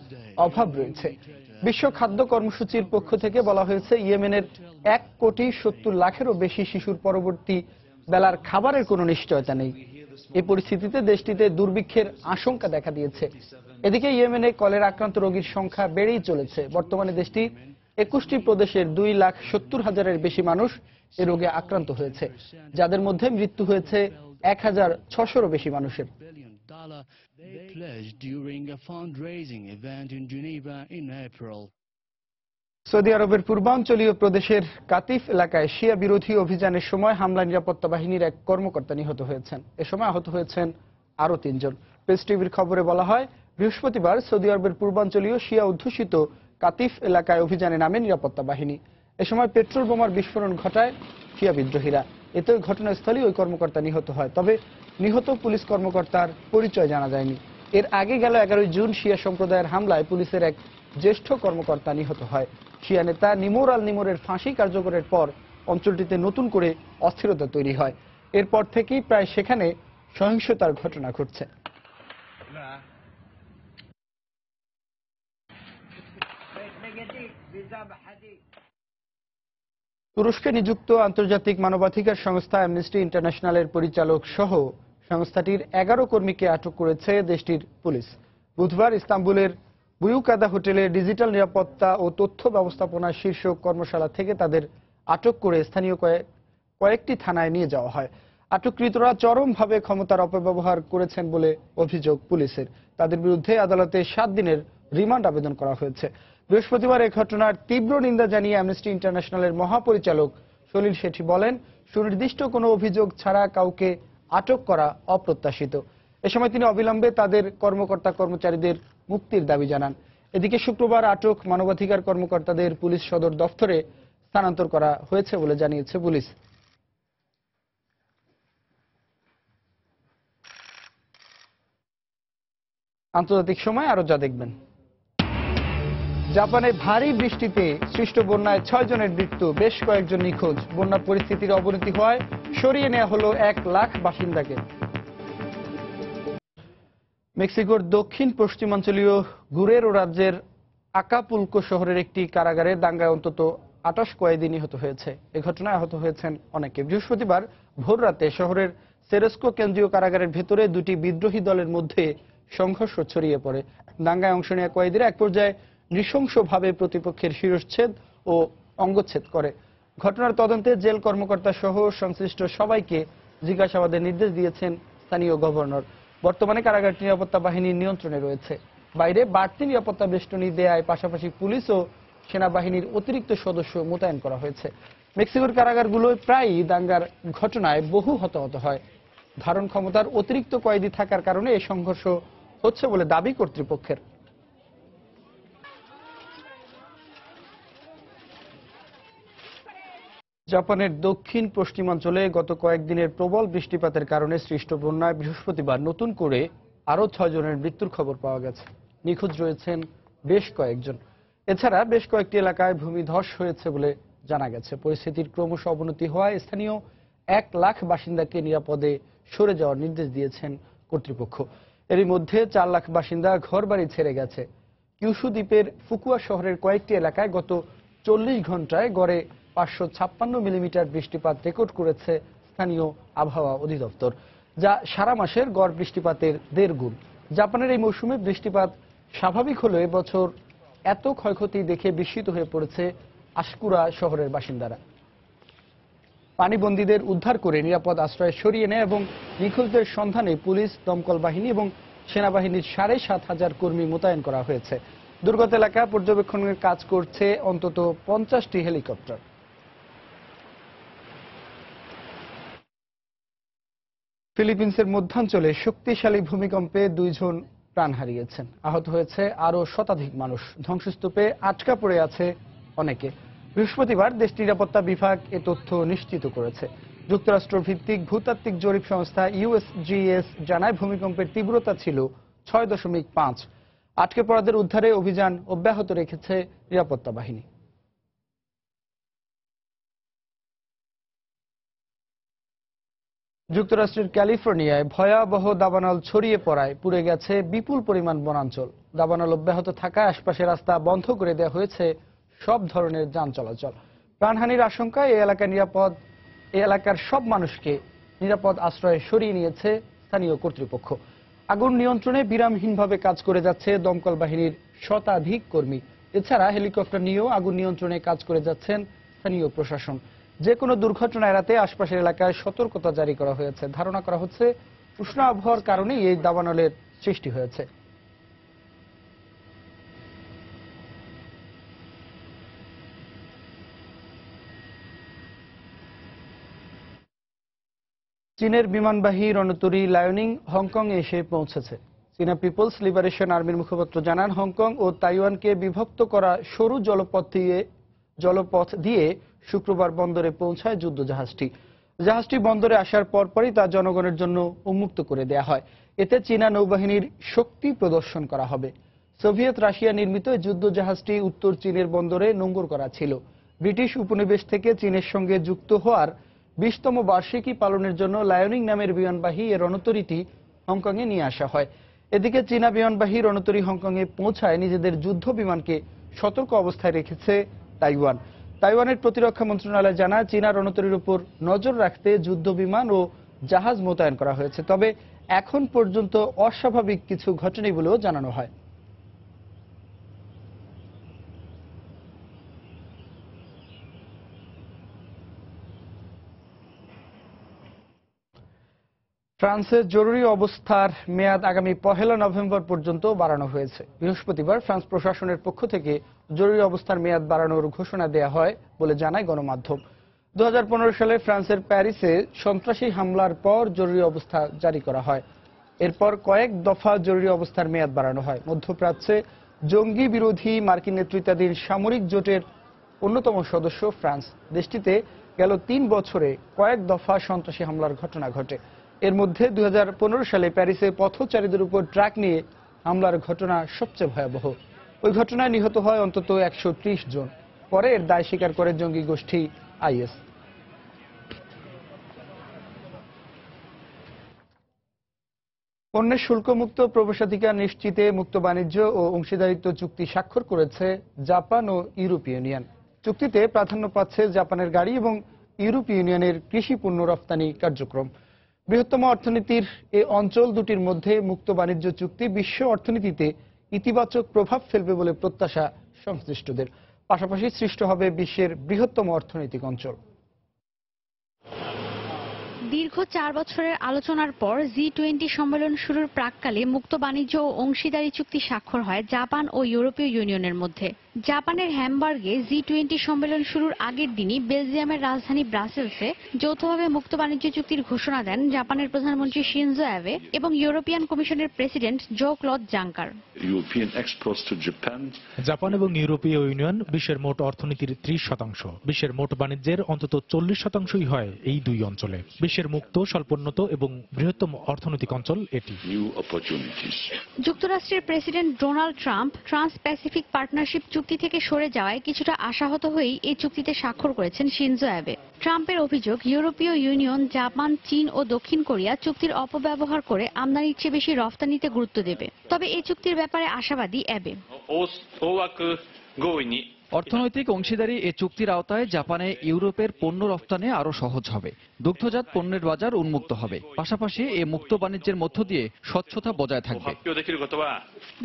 অভাব রয়েছে। বিশ্ব খাদ্য কর্মসূচির পক্ষ থেকে বলা হয়েছে, ইয়েমেনের 1,70,00,000-এরও বেশি শিশুর পরবর্তী বেলার খাবারের কোনো নিশ্চয়তা নেই। এই পরিস্থিতিতে দেশটিতে দুর্ভিক্ষের আশঙ্কা দেখা দিয়েছে। এদিকে ইয়েমেনে কলেরা আক্রান্ত রোগীর সংখ্যা বেড়েই চলেছে। বর্তমানে দেশটি 21টি প্রদেশের 2,70,000-এর বেশি মানুষ এ রোগে আক্রান্ত হয়েছে, যাদের মধ্যে মৃত্যু হয়েছে 1,600-এরও বেশি মানুষের। সৌদি আরবের পূর্বাঞ্চলীয় প্রদেশের কাতিফ এলাকায় শিয়া বিরোধী অভিযানের সময় হামলা নিরাপত্তা বাহিনীর এক কর্মকর্তা নিহত হয়েছেন। এ সময় আহত হয়েছেন আরও 3 জন। প্রেস টিভির খবরে বলা হয়, বৃহস্পতিবার সৌদি আরবের পূর্বাঞ্চলীয় শিয়া অধ্যুষিত কাতিফ এলাকায় অভিযানে নামে নিরাপত্তা বাহিনী। এ সময় পেট্রোল বোমার বিস্ফোরণ ঘটায় শিয়া বিদ্রোহীরা। এতে ঘটনাস্থলেই ওই কর্মকর্তা নিহত হয়। তবে নিহত পুলিশ কর্মকর্তার পরিচয় জানা যায়নি। এর আগে গেল 11 জুন শিয়া সম্প্রদায়ের হামলায় পুলিশের এক জ্যেষ্ঠ কর্মকর্তা নিহত হয়। শিয়া নেতা নিমর আল নিমরের ফাঁসি কার্যকরের পর অঞ্চলটিতে নতুন করে অস্থিরতা তৈরি হয়। এরপর থেকেই প্রায় সেখানে সহিংসতার ঘটনা ঘটছে। তুরস্কে নিযুক্ত আন্তর্জাতিক মানবাধিকার সংস্থা অ্যামনেস্টি ইন্টারন্যাশনালের পরিচালক সহ সংস্থাটির 11 কর্মীকে আটক করেছে দেশটির পুলিশ। বুধবার ইস্তাম্বুলের বুয়ুকাদা হোটেলে ডিজিটাল নিরাপত্তা ও তথ্য ব্যবস্থাপনা শীর্ষক কর্মশালা থেকে তাদের আটক করে স্থানীয় কয়েকটি থানায় নিয়ে যাওয়া হয়। আটককৃতরা চরমভাবে ক্ষমতার অপব্যবহার করেছেন বলে অভিযোগ পুলিশের। তাদের বিরুদ্ধে আদালতে 7 দিনের রিমান্ড আবেদন করা হয়েছে। বৃহস্পতিবার এই ঘটনার তীব্র নিন্দা জানিয়ে অ্যামনেস্টি ইন্টারন্যাশনালের মহাপরিচালক সলিল শেঠি বলেন, সুনির্দিষ্ট কোনো অভিযোগ ছাড়া কাউকে আটক করা অপ্রত্যাশিত। এ সময় তিনি অবিলম্বে তাদের কর্মকর্তা কর্মচারীদের মুক্তির দাবি জানান। এদিকে শুক্রবার আটক মানবাধিকার কর্মকর্তাদের পুলিশ সদর দফতরে স্থানান্তর করা হয়েছে বলে জানিয়েছে পুলিশ। আন্তর্জাতিক সময় আরো যা দেখবেন। জাপানে ভারী বৃষ্টিতে সৃষ্ট বন্যায় 6 জনের মৃত্যু, বেশ কয়েকজন নিখোঁজ। বন্যা পরিস্থিতির অবনতি হওয়ায় সরিয়ে নেওয়া হলো 1 লাখ বাসিন্দাকে। মেক্সিকোর দক্ষিণ পশ্চিমাঞ্চলীয় গুরেরো রাজ্যের আকাপুলকো শহরের একটি কারাগারে দাঙ্গায় অন্তত 28 কয়েদি নিহত হয়েছে। এ ঘটনায় আহত হয়েছেন অনেকে। বৃহস্পতিবার ভোররাতে শহরের সেরেস্কো কেন্দ্রীয় কারাগারের ভেতরে দুটি বিদ্রোহী দলের মধ্যে সংঘর্ষ ছড়িয়ে পড়ে। দাঙ্গায় অংশ নেওয়া কয়েদিরা এক পর্যায়ে নৃশংসভাবে প্রতিপক্ষের শিরশ্ছেদ ও অঙ্গচ্ছেদ করে। ঘটনার তদন্তে জেল কর্মকর্তা সহ সংশ্লিষ্ট সবাইকে জিজ্ঞাসাবাদের নির্দেশ দিয়েছেন স্থানীয় গভর্নর। বর্তমানে কারাগারটি নিরাপত্তা বাহিনীর নিয়ন্ত্রণে রয়েছে। বাইরে বাড়তি নিরাপত্তা বেষ্টনী দেয়ায় পাশাপাশি পুলিশ ও সেনাবাহিনীর অতিরিক্ত সদস্য মোতায়েন করা হয়েছে। মেক্সিকোর কারাগারগুলোয় প্রায়ই দাঙ্গার ঘটনায় বহু হতাহত হয়। ধারণ ক্ষমতার অতিরিক্ত কয়েদি থাকার কারণে এই সংঘর্ষ হচ্ছে বলে দাবি কর্তৃপক্ষের। জাপানের দক্ষিণ পশ্চিমাঞ্চলে গত কয়েকদিনের প্রবল বৃষ্টিপাতের কারণে সৃষ্ট বন্যায় বৃহস্পতিবার নতুন করে আরও 6 জনের মৃত্যুর খবর পাওয়া গেছে। নিখোঁজ রয়েছেন বেশ কয়েকজন। এছাড়া বেশ কয়েকটি এলাকায় ভূমিধস হয়েছে বলে জানা গেছে। পরিস্থিতির ক্রমশ অবনতি হওয়ায় স্থানীয় 1 লাখ বাসিন্দাকে নিরাপদে সরে যাওয়ার নির্দেশ দিয়েছেন কর্তৃপক্ষ। এরই মধ্যে 4 লাখ বাসিন্দা ঘরবাড়ি ছেড়ে গেছে। কিউশু দ্বীপের ফুকুয়া শহরের কয়েকটি এলাকায় গত 40 ঘন্টায় গড়ে 556 মিলিমিটার বৃষ্টিপাত রেকর্ড করেছে স্থানীয় আবহাওয়া অধিদপ্তর, যা সারা মাসের গড় বৃষ্টিপাতের 1.5 গুণ। জাপানের এই মৌসুমে বৃষ্টিপাত স্বাভাবিক হলেও এবছর এত ক্ষয়ক্ষতি দেখে বিস্মিত হয়ে পড়েছে আশকুরা শহরের বাসিন্দারা। পানিবন্দীদের উদ্ধার করে নিরাপদ আশ্রয়ে সরিয়ে নেয় এবং নিখোঁজদের সন্ধানে পুলিশ, দমকল বাহিনী এবং সেনাবাহিনীর 7,500 কর্মী মোতায়েন করা হয়েছে। দুর্গত এলাকা পর্যবেক্ষণের কাজ করছে অন্তত 50টি হেলিকপ্টার। ফিলিপিন্সের মধ্যাঞ্চলে শক্তিশালী ভূমিকম্পে 2 জন প্রাণ হারিয়েছেন। আহত হয়েছে আরও শতাধিক মানুষ। ধ্বংসস্তূপে আটকা পড়ে আছে অনেকে। বৃহস্পতিবার দেশ নিরাপত্তা বিভাগ এ তথ্য নিশ্চিত করেছে। যুক্তরাষ্ট্র ভিত্তিক ভূতাত্ত্বিক জরিপ সংস্থা USGS জানায় ভূমিকম্পের তীব্রতা ছিল 6.5। আটকে পড়াদের উদ্ধারে অভিযান অব্যাহত রেখেছে নিরাপত্তা বাহিনী। যুক্তরাষ্ট্রের ক্যালিফোর্নিয়ায় ভয়াবহ দাবানল ছড়িয়ে পড়ায় পুড়ে গেছে বিপুল পরিমাণ বনাঞ্চল। দাবানল অব্যাহত থাকায় আশপাশের রাস্তা বন্ধ করে দেওয়া হয়েছে সব ধরনের যান চলাচল। প্রাণহানির আশঙ্কায় এই এলাকার সব মানুষকে নিরাপদ আশ্রয়ে সরিয়ে নিয়েছে স্থানীয় কর্তৃপক্ষ। আগুন নিয়ন্ত্রণে বিরামহীনভাবে কাজ করে যাচ্ছে দমকল বাহিনীর শতাধিক কর্মী। এছাড়া হেলিকপ্টার নিয়েও আগুন নিয়ন্ত্রণে কাজ করে যাচ্ছেন স্থানীয় প্রশাসন। যে কোনো দুর্ঘটনা এড়াতে আশপাশের এলাকায় সতর্কতা জারি করা হয়েছে। ধারণা করা হচ্ছে উষ্ণ আবহাওয়ার কারণেই এই দাবানলের সৃষ্টি হয়েছে। চীনের বিমানবাহী রণতরী লায়নিং হংকং এসে পৌঁছেছে। চীনা পিপলস লিবারেশন আর্মির মুখপাত্র জানান, হংকং ও তাইওয়ানকে বিভক্ত করা সরু জলপথ দিয়ে শুক্রবার বন্দরে পৌঁছায় যুদ্ধজাহাজটি। জাহাজটি বন্দরে আসার পরপরই তা জনগণের জন্য উন্মুক্ত করে দেয়া হয়। এতে চীনা নৌবাহিনীর শক্তি প্রদর্শন করা হবে। সোভিয়েত রাশিয়া নির্মিত যুদ্ধজাহাজটি উত্তর চীনের বন্দরে নোঙর করা ছিল। ব্রিটিশ উপনিবেশ থেকে চীনের সঙ্গে যুক্ত হওয়ার 20তম বার্ষিকী পালনের জন্য লায়নিং নামের বিমানবাহী এ রণতরীটি হংকংয়ে নিয়ে আসা হয়। এদিকে চীনা বিমানবাহী রণতরী হংকংয়ে পৌঁছায় নিজেদের যুদ্ধ বিমানকে সতর্ক অবস্থায় রেখেছে তাইওয়ান। তাইওয়ানের প্রতিরক্ষা মন্ত্রণালয় জানায়, চীনা রণতরীর উপর নজর রাখতে যুদ্ধ বিমান ও জাহাজ মোতায়েন করা হয়েছে। তবে এখন পর্যন্ত অস্বাভাবিক কিছু ঘটেনি বলেও জানানো হয়। ফ্রান্সের জরুরি অবস্থার মেয়াদ আগামী 1 নভেম্বর পর্যন্ত বাড়ানো হয়েছে। বৃহস্পতিবার ফ্রান্স প্রশাসনের পক্ষ থেকে জরুরি অবস্থার মেয়াদ বাড়ানোর ঘোষণা দেয়া হয় বলে জানায় গণমাধ্যম। 2015 সালে ফ্রান্সের প্যারিসে সন্ত্রাসী হামলার পর জরুরি অবস্থা জারি করা হয়। এরপর কয়েক দফা জরুরি অবস্থার মেয়াদ বাড়ানো হয়। মধ্যপ্রাচ্যে জঙ্গি বিরোধী মার্কিন নেতৃত্বাধীন সামরিক জোটের অন্যতম সদস্য ফ্রান্স। দেশটিতে গেল 3 বছরে কয়েক দফা সন্ত্রাসী হামলার ঘটনা ঘটে। এর মধ্যে 2015 সালে প্যারিসে পথচারীদের উপর ট্রাক নিয়ে হামলার ঘটনা সবচেয়ে ভয়াবহ। ওই ঘটনায় নিহত হয় অন্তত 130 জন। পরে এর দায় স্বীকার করে জঙ্গি গোষ্ঠী আইএস। পণ্যের শুল্কমুক্ত প্রবেশাধিকার নিশ্চিতে মুক্ত বাণিজ্য ও অংশীদারিত্ব চুক্তি স্বাক্ষর করেছে জাপান ও ইউরোপীয় ইউনিয়ন। চুক্তিতে প্রাধান্য পাচ্ছে জাপানের গাড়ি এবং ইউরোপীয় ইউনিয়নের কৃষি পণ্য রফতানি কার্যক্রম। বৃহত্তম অর্থনীতির এই অঞ্চল দুটির মধ্যে মুক্ত বাণিজ্য চুক্তি বিশ্ব অর্থনীতিতে ইতিবাচক প্রভাব ফেলবে বলে প্রত্যাশা সংশ্লিষ্টদের। পাশাপাশি সৃষ্টি হবে বিশ্বের বৃহত্তম অর্থনৈতিক অঞ্চল। দীর্ঘ 4 বছরের আলোচনার পর G20 সম্মেলন শুরুর প্রাক্কালে মুক্ত বাণিজ্য ও অংশীদারি চুক্তি স্বাক্ষর হয় জাপান ও ইউরোপীয় ইউনিয়নের মধ্যে। জাপানের হ্যামবার্গে G20 সম্মেলন শুরুর আগের দিনই বেলজিয়ামের রাজধানী ব্রাসেলসে যৌথভাবে মুক্ত বাণিজ্য চুক্তির ঘোষণা দেন জাপানের প্রধানমন্ত্রী শিনজো অ্যাবে এবং ইউরোপিয়ান কমিশনের প্রেসিডেন্ট জো-ক্লদ জাঙ্কার। জাপান এবং ইউরোপীয় ইউনিয়ন বিশ্বের মোট অর্থনীতির 30%। বিশ্বের মোট বাণিজ্যের অন্তত 40%ই হয় এই দুই অঞ্চলে। বিশ্বের মুক্ত, স্বল্পোন্নত এবং বৃহত্তম অর্থনৈতিক অঞ্চল এটি। যুক্তরাষ্ট্রের president Donald Trump trans Pacific partnership চুক্তি থেকে সরে যাওয়ায় কিছুটা আশাহত হয়েই এই চুক্তিতে স্বাক্ষর করেছেন শিনজো অ্যাবে। ট্রাম্পের অভিযোগ, ইউরোপীয় ইউনিয়ন, জাপান, চীন ও দক্ষিণ কোরিয়া চুক্তির অপব্যবহার করে আমদানির চেয়ে বেশি রফতানিতে গুরুত্ব দেবে। তবে এই চুক্তির ব্যাপারে আশাবাদী অ্যাবে। অর্থনৈতিক অংশীদারি এ চুক্তির আওতায় জাপানে ইউরোপের পণ্য রফতানি আরো সহজ হবে। দুগ্ধজাত পণ্যের বাজার উন্মুক্ত হবে। পাশাপাশি এ মুক্ত বাণিজ্যের মধ্য দিয়ে স্বচ্ছতা বজায় থাকবে।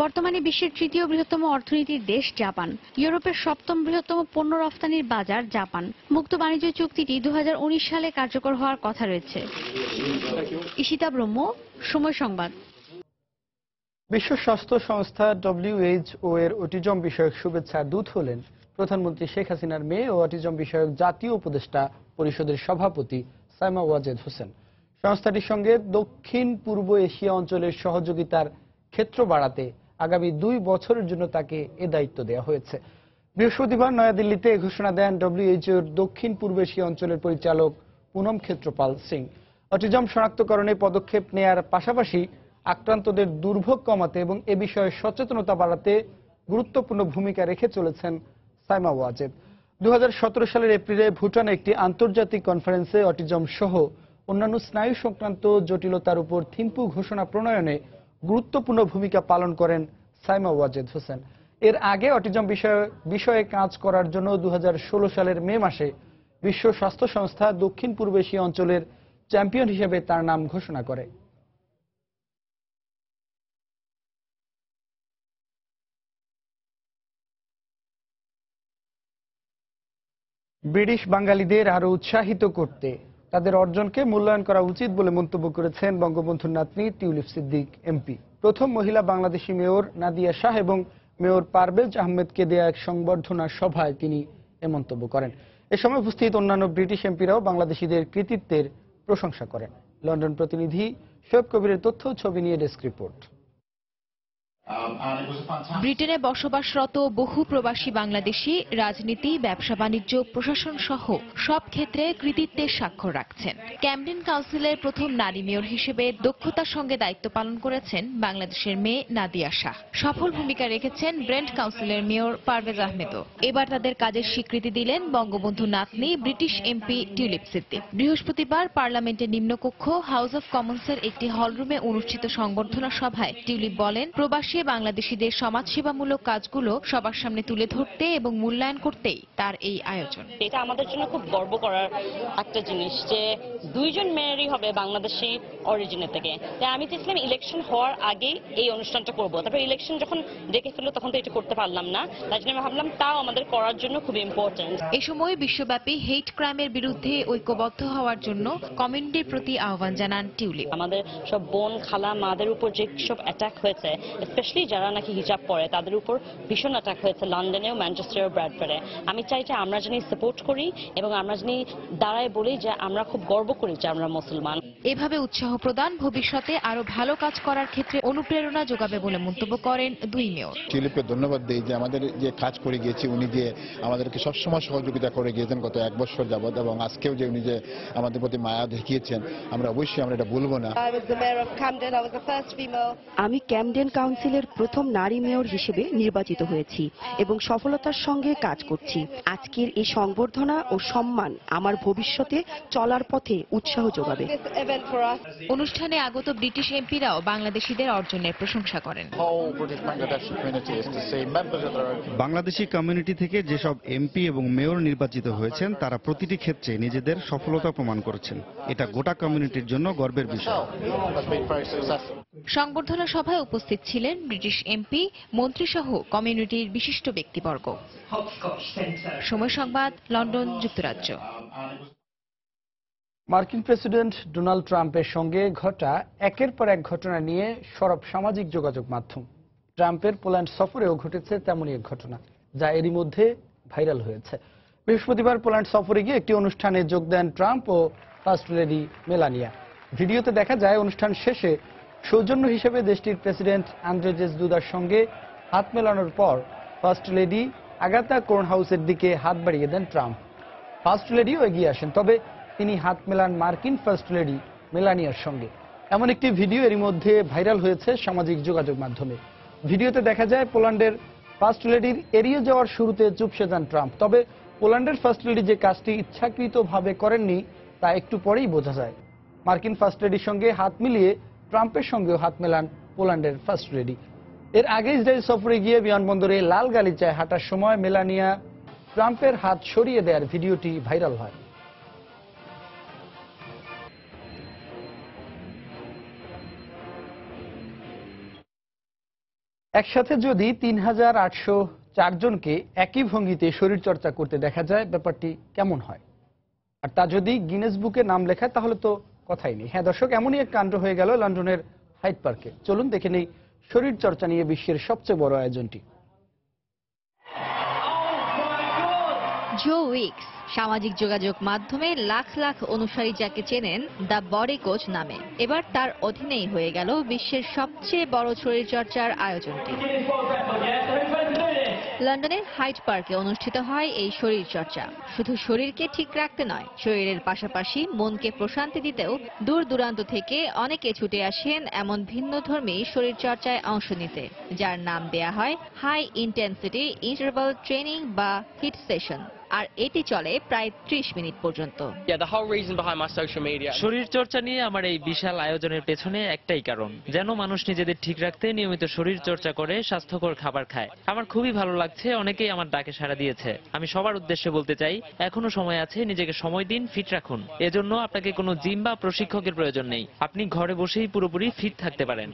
বর্তমানে বিশ্বের 3য় বৃহত্তম অর্থনীতির দেশ জাপান। ইউরোপের 7ম বৃহত্তম পণ্য রফতানির বাজার জাপান। মুক্ত বাণিজ্য চুক্তিটি 2019 সালে কার্যকর হওয়ার কথা রয়েছে। ঈশিতা ব্রহ্ম, সময় সংবাদ। বিশ্ব স্বাস্থ্য সংস্থা WHO এর অটিজম বিষয়ক শুভেচ্ছা দূত হলেন প্রধানমন্ত্রী শেখ হাসিনার মেয়ে ও অটিজম বিষয়ক জাতীয় উপদেষ্টা পরিষদের সভাপতি সাইমা ওয়াজেদ হোসেন। সংস্থাটির সঙ্গে দক্ষিণ পূর্ব এশিয়া অঞ্চলের সহযোগিতার ক্ষেত্র বাড়াতে আগামী 2 বছরের জন্য তাকে এ দায়িত্ব দেওয়া হয়েছে। বৃহস্পতিবার নয়াদিল্লিতে এ ঘোষণা দেন WHO এর দক্ষিণ পূর্ব এশিয়া অঞ্চলের পরিচালক পুনম ক্ষেত্রপাল সিং। অটিজম শনাক্তকরণে পদক্ষেপ নেয়ার পাশাপাশি আক্রান্তদের দুর্ভোগ কমাতে এবং এ বিষয়ে সচেতনতা বাড়াতে গুরুত্বপূর্ণ ভূমিকা রেখে চলেছেন সাইমা ওয়াজেদ। 2017 সালের এপ্রিলে ভুটানে একটি আন্তর্জাতিক কনফারেন্সে অটিজম সহ অন্যান্য স্নায়ু সংক্রান্ত জটিলতার উপর থিম্পু ঘোষণা প্রণয়নে গুরুত্বপূর্ণ ভূমিকা পালন করেন সাইমা ওয়াজেদ হোসেন। এর আগে অটিজম বিষয়ে কাজ করার জন্য 2016 সালের মে মাসে বিশ্ব স্বাস্থ্য সংস্থা দক্ষিণ পূর্ব এশিয়া অঞ্চলের চ্যাম্পিয়ন হিসেবে তার নাম ঘোষণা করে। ব্রিটিশ বাঙালিদের আরো উৎসাহিত করতে তাদের অর্জনকে মূল্যায়ন করা উচিত বলে মন্তব্য করেছেন বঙ্গবন্ধুর নাতনি টিউলিপ সিদ্দিক এমপি। প্রথম মহিলা বাংলাদেশি মেয়র নাদিয়া শাহ এবং মেয়র পারভেজ আহমেদকে দেয়া এক সংবর্ধনা সভায় তিনি এ মন্তব্য করেন। এ সময় উপস্থিত অন্যান্য ব্রিটিশ এমপিরাও বাংলাদেশিদের কৃতিত্বের প্রশংসা করেন। লন্ডন প্রতিনিধি শোয়েব কবিরের তথ্য ছবি নিয়ে ডেস্ক রিপোর্ট। ব্রিটেনে বসবাসরত বহু প্রবাসী বাংলাদেশি রাজনীতি, ব্যবসা বাণিজ্য, প্রশাসন সহ সব ক্ষেত্রে কৃতিত্বের স্বাক্ষর রাখছেন। ক্যামডেন কাউন্সিলের প্রথম নারী মেয়র হিসেবে দক্ষতার সঙ্গে দায়িত্ব পালন করেছেন বাংলাদেশের মেয়ে নাদিয়া শাহ। সফল ভূমিকা রেখেছেন ব্রেন্ট কাউন্সিলের মেয়র পারভেজ আহমেদও। এবার তাদের কাজের স্বীকৃতি দিলেন বঙ্গবন্ধু নাতনি ব্রিটিশ এমপি টিউলিপ সিদ্দিক। বৃহস্পতিবার পার্লামেন্টের নিম্নকক্ষ হাউস অব কমন্সের একটি হলরুমে অনুষ্ঠিত সংবর্ধনা সভায় টিউলিপ বলেন, প্রবাসী বাংলাদেশিদের সমাজসেবামূলক কাজগুলো সবার সামনে তুলে ধরতে এবং মূল্যায়ন করতেই তার এই আয়োজন। এটা আমাদের জন্য খুব গর্ব করার একটা জিনিস যে দুইজন মেয়রই হবে বাংলাদেশি অরিজিনের থেকে। তাই আমি চেয়েছিলাম ইলেকশন হওয়ার আগে এই অনুষ্ঠানটা করব। তারপর ইলেকশন যখন ডেকে ফেললো তখন তো এটা করতে পারলাম না, তাই জন্য আমি ভাবলাম তাও আমাদের করার জন্য খুব ইম্পর্টেন্ট। এ সময় বিশ্বব্যাপী হেট ক্রাইমের বিরুদ্ধে ঐক্যবদ্ধ হওয়ার জন্য কমিউনিটির প্রতি আহ্বান জানান টিউলিপ। আমাদের সব বোন, খালা, মাদের উপর যে সব অ্যাটাক হয়েছে, স্পেশালি যারা নাকি হিজাব পরে তাদের উপর ভীষণ অ্যাটাক হয়েছে লন্ডনেও, ম্যানচেস্টারেও, ব্র্যাডফোর্ডে। আমি চাই যে আমরা জানি সাপোর্ট করি এবং আমরা জানি দাঁড়ায় বলি যে আমরা খুব গর্ব করি যে আমরা মুসলমান। এভাবে উৎসাহ প্রদান ভবিষ্যতে আরো ভালো কাজ করার ক্ষেত্রে অনুপ্রেরণা যোগাবে বলে মন্তব্য করেন দুই মেয়র। টিউলিপকে ধন্যবাদ দেই যে আমাদের যে কাজ করে গিয়েছি, উনি যে আমাদেরকে সবসময় সহযোগিতা করে গিয়েছেন গত 1 বছর যাবৎ, এবং আজকেও যে উনি যে আমাদের প্রতি মায়া দেখিয়েছেন, আমরা অবশ্যই আমরা এটা ভুলবো না। আমি ক্যামডেন কাউন্সিলের প্রথম নারী মেয়র হিসেবে নির্বাচিত হয়েছি এবং সফলতার সঙ্গে কাজ করছি। আজকের এই সংবর্ধনা ও সম্মান আমার ভবিষ্যতে চলার পথে উৎসাহ যোগাবে। অনুষ্ঠানে আগত ব্রিটিশ এমপিরাও বাংলাদেশিদের অর্জনের প্রশংসা করেন। বাংলাদেশি কমিউনিটি থেকে যেসব এমপি এবং মেয়র নির্বাচিত হয়েছেন তারা প্রতিটি ক্ষেত্রে নিজেদের সফলতা প্রমাণ করেছেন। এটা গোটা কমিউনিটির জন্য গর্বের বিষয়। সংবর্ধনা সভায় উপস্থিত ছিলেন ব্রিটিশ এমপি, মন্ত্রী সহ কমিউনিটির বিশিষ্ট ব্যক্তিবর্গ। সময় সংবাদ, লন্ডন, যুক্তরাজ্য। মার্কিন প্রেসিডেন্ট ডোনাল্ড ট্রাম্পের সঙ্গে ঘটা একের পর এক ঘটনা নিয়ে সরব সামাজিক যোগাযোগ মাধ্যম। ট্রাম্পের পোল্যান্ড সফরেও ঘটেছে তেমনই এক ঘটনা, যা এরই মধ্যে ভাইরাল হয়েছে। বৃহস্পতিবার পোল্যান্ড সফরে গিয়ে একটি অনুষ্ঠানে যোগ দেন ট্রাম্প ও ফার্স্ট লেডি মেলানিয়া। ভিডিওতে দেখা যায় অনুষ্ঠান শেষে সৌজন্য হিসেবে দেশটির প্রেসিডেন্ট আন্দ্রেজেস দুদার সঙ্গে হাত মেলানোর পর ফার্স্ট লেডি আগাতা কোর্নহাউসের দিকে হাত বাড়িয়ে দেন ট্রাম্প। ফার্স্ট লেডিও এগিয়ে আসেন, তবে তিনি হাত মেলান মার্কিন ফার্স্ট লেডি মেলানিয়ার সঙ্গে। এমন একটি ভিডিও এরই মধ্যে ভাইরাল হয়েছে সামাজিক যোগাযোগ মাধ্যমে। ভিডিওতে দেখা যায় পোল্যান্ডের ফার্স্ট লেডির এড়িয়ে যাওয়ার শুরুতে চুপসে যান ট্রাম্প। তবে পোল্যান্ডের ফার্স্ট লেডি যে কাজটি ইচ্ছাকৃতভাবে করেননি তা একটু পরেই বোঝা যায়। মার্কিন ফার্স্ট লেডির সঙ্গে হাত মিলিয়ে ট্রাম্পের সঙ্গেও হাত মেলান পোল্যান্ডের ফার্স্ট লেডি। এর আগে ইসরায়েল সফরে গিয়ে বিমানবন্দরে লাল গালিচায় হাঁটার সময় মেলানিয়া ট্রাম্পের হাত সরিয়ে দেওয়ার ভিডিওটি ভাইরাল হয়। একসাথে যদি ৩,৮০৪ জনকে একই ভঙ্গিতে শরীরচর্চা করতে দেখা যায়, ব্যাপারটি কেমন হয়? আর তা যদি গিনেস বুকে নাম লেখায় তাহলে তো কথাই নেই। হ্যাঁ দর্শক, এমনই এক কাণ্ড হয়ে গেল লন্ডনের হাইড পার্কে। চলুন দেখে নেই শরীরচর্চা নিয়ে বিশ্বের সবচেয়ে বড় আয়োজনটি। জো উইকস সামাজিক যোগাযোগ মাধ্যমে লাখ লাখ অনুসারী যাকে চেনেন দ্য বডি কোচ নামে, এবার তার অধীনেই হয়ে গেল বিশ্বের সবচেয়ে বড় শরীরচর্চার আয়োজনটি। লন্ডনের হাইড পার্কে অনুষ্ঠিত হয় এই শরীরচর্চা। শুধু শরীরকে ঠিক রাখতে নয়, শরীরের পাশাপাশি মনকে প্রশান্তি দিতেও দূর দূরান্ত থেকে অনেকে ছুটে আসেন এমন ভিন্নধর্মী শরীরচর্চায় অংশ নিতে, যার নাম দেয়া হয় হাই ইন্টেন্সিটি ইন্টারভাল ট্রেনিং বা হিট সেশন। আর এটি চলে প্রায় 30 মিনিট পর্যন্ত। শরীরচর্চা নিয়ে আমার এই বিশাল আয়োজনের পেছনে একটাই কারণ, যেন মানুষ নিজেদের ঠিক রাখতে নিয়মিত শরীরচর্চা করে স্বাস্থ্যকর খাবার খায়। আমার খুবই ভালো লাগছে, অনেকেই আমার ডাকে সাড়া দিয়েছে। আমি সবার উদ্দেশ্যে বলতে চাই, এখনো সময় আছে, নিজেকে সময় দিন, ফিট রাখুন। এজন্য আপনাকে কোনো জিম বা প্রশিক্ষকের প্রয়োজন নেই, আপনি ঘরে বসেই পুরোপুরি ফিট থাকতে পারেন।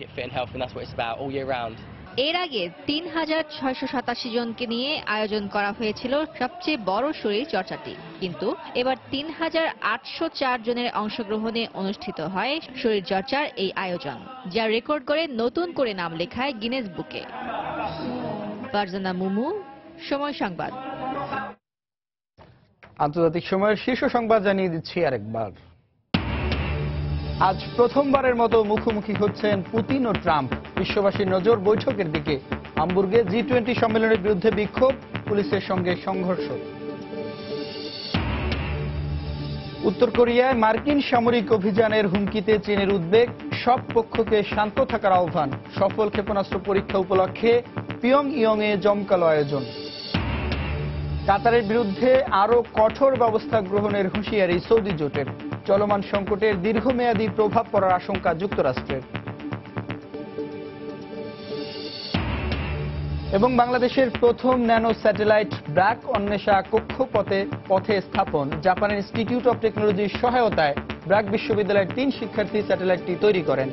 এর আগে ৩,৬৮৭ জনকে নিয়ে আয়োজন করা হয়েছিল সবচেয়ে বড় শরীর চর্চাটি, কিন্তু এবার ৩,৮০৪ জনের অংশগ্রহণে অনুষ্ঠিত হয় শরীর চর্চার এই আয়োজন, যা রেকর্ড করে নতুন করে নাম লেখায় গিনেস বুকে। ফারজানা মুমু, সময় সংবাদ। আন্তর্জাতিক সময়ের শীর্ষ সংবাদ জানিয়ে দিচ্ছি আরেকবার। আজ প্রথমবারের মতো মুখোমুখি হচ্ছেন পুতিন ও ট্রাম্প। বিশ্ববাসীর নজর বৈঠকের দিকে। হামবুর্গে G20 সম্মেলনের বিরুদ্ধে বিক্ষোভ, পুলিশের সঙ্গে সংঘর্ষ। উত্তর কোরিয়ায় মার্কিন সামরিক অভিযানের হুমকিতে চীনের উদ্বেগ, সব পক্ষকে শান্ত থাকার আহ্বান। সফল ক্ষেপণাস্ত্র পরীক্ষা উপলক্ষে পিয়ংইয়ংয়ে জমকালো আয়োজন। কাতারের বিরুদ্ধে আরও কঠোর ব্যবস্থা গ্রহণের হুঁশিয়ারি সৌদি জোটের। চলমান সংকটের দীর্ঘমেয়াদী প্রভাব পড়ার আশঙ্কা যুক্তরাষ্ট্রের। এবং বাংলাদেশের প্রথম ন্যানো স্যাটেলাইট ব্র্যাক অন্বেষা কক্ষপথে স্থাপন। জাপানের ইনস্টিটিউট অব টেকনোলজির সহায়তায় ব্র্যাক বিশ্ববিদ্যালয়ের 3 শিক্ষার্থী স্যাটেলাইটটি তৈরি করেন।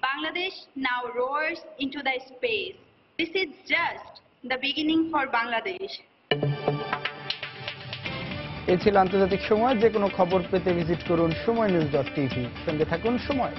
Bangladesh now roars into the space. This is just the beginning for Bangladesh. এই ছিল আন্তর্জাতিক সময়। যে কোনো খবর পেতে ভিজিট করুন সময়নিউজ.tv। সঙ্গে থাকুন সময়।